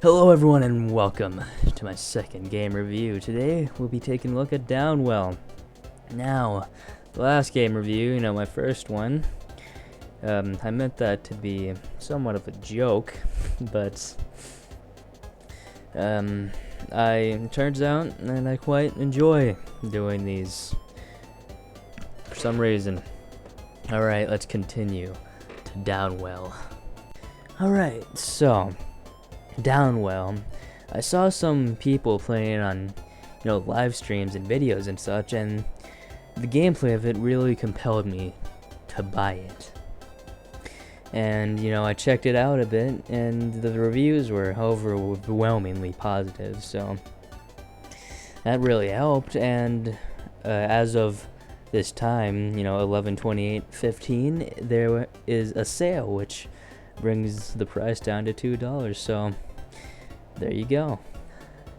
Hello everyone and welcome to my second game review. Today we'll be taking a look at Downwell. Now, the last game review, my first one, I meant that to be somewhat of a joke, but it turns out that I quite enjoy doing these for some reason. Alright, let's continue to Downwell. Alright, so Downwell, I saw some people playing on, live streams and videos and such, and the gameplay of it really compelled me to buy it. And, I checked it out a bit, and the reviews were overwhelmingly positive, so that really helped. And as of this time, 11/28/15, there is a sale, which brings the price down to $2, so there you go.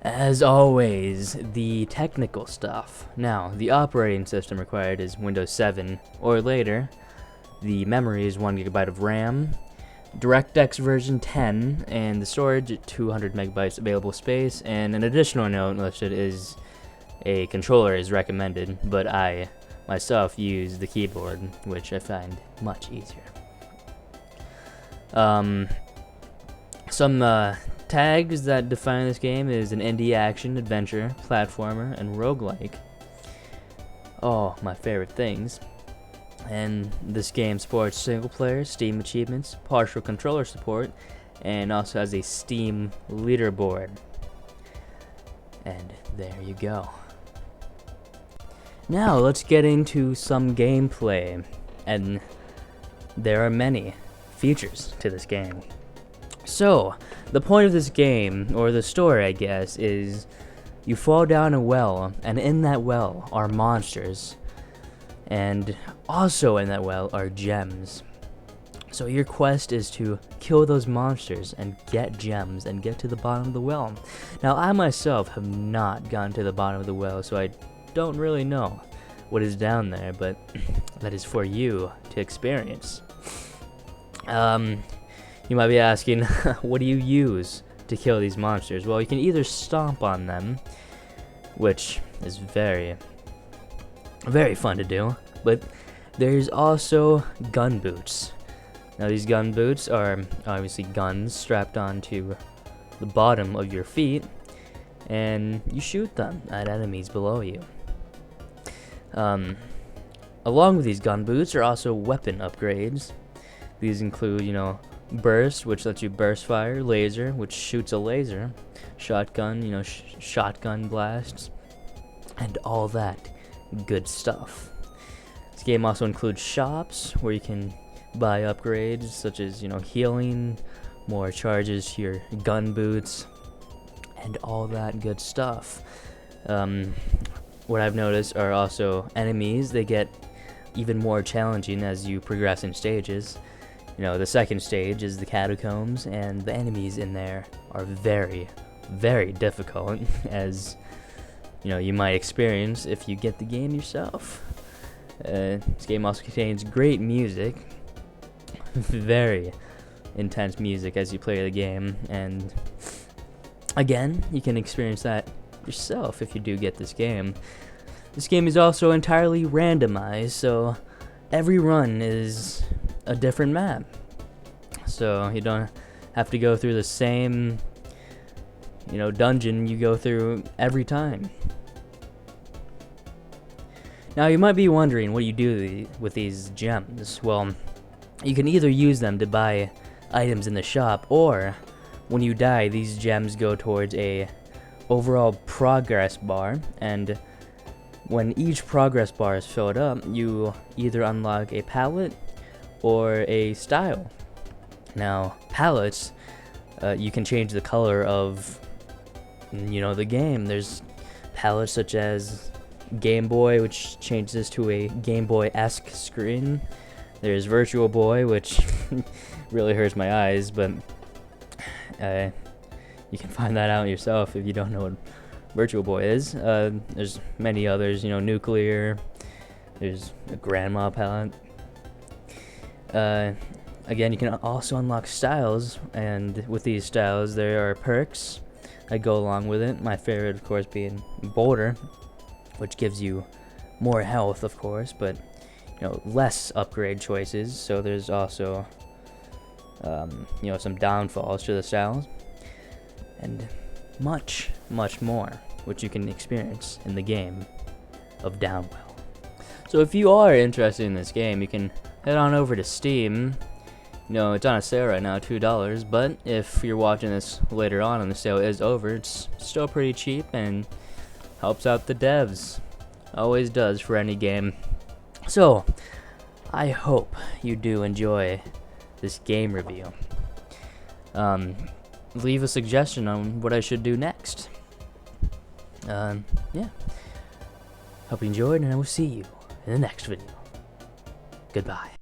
As always, the technical stuff. Now, the operating system required is Windows 7 or later. The memory is 1 GB of RAM, DirectX version 10, and the storage 200 megabytes available space. And an additional note listed is a controller is recommended, but I myself use the keyboard, which I find much easier. Some tags that define this game is an indie action, adventure, platformer, and roguelike. Oh, my favorite things. And this game supports single player, Steam achievements, partial controller support, and also has a Steam leaderboard. And there you go. Now let's get into some gameplay. And there are many features to this game. So, the point of this game, or the story I guess, is you fall down a well, and in that well are monsters, and also in that well are gems. So your quest is to kill those monsters and get gems and get to the bottom of the well. Now I myself have not gotten to the bottom of the well, so I don't really know what is down there, but that is for you to experience. You might be asking, what do you use to kill these monsters? Well, you can either stomp on them, which is very, very fun to do, but there's also gun boots. Now, these gun boots are obviously guns strapped onto the bottom of your feet, and you shoot them at enemies below you. Along with these gun boots are also weapon upgrades. These include, burst, which lets you burst fire, laser, which shoots a laser, shotgun, shotgun blasts, and all that good stuff. This game also includes shops where you can buy upgrades such as, healing, more charges to your gun boots, and all that good stuff. What I've noticed are also enemies. They get even more challenging as you progress in stages. The second stage is the catacombs, and the enemies in there are very, very difficult, as you might experience if you get the game yourself. This game also contains great music, very intense music as you play the game, and again, you can experience that yourself if you do get this game. This game is also entirely randomized, so every run is a different map, so you don't have to go through the same dungeon you go through every time. Now you might be wondering what you do with these gems. Well, you can either use them to buy items in the shop, or when you die, these gems go towards a overall progress bar, and when each progress bar is filled up, you either unlock a palette or a style. Now, palettes, you can change the color of, the game. There's palettes such as Game Boy, which changes to a Game Boy-esque screen. There's Virtual Boy, which really hurts my eyes, but you can find that out yourself if you don't know what Virtual Boy is. There's many others, Nuclear. There's a Grandma palette. Again, you can also unlock styles, and with these styles there are perks that go along with it. My favorite, of course, being Boulder, which gives you more health, of course, but less upgrade choices. So there's also some downfalls to the styles, and much more, which you can experience in the game of Downwell. So if you are interested in this game, you can head on over to Steam. It's on a sale right now, $2, but if you're watching this later on and the sale is over, it's still pretty cheap and helps out the devs. Always does for any game. So, I hope you do enjoy this game review. Leave a suggestion on what I should do next. Yeah. Hope you enjoyed, and I will see you in the next video. Goodbye.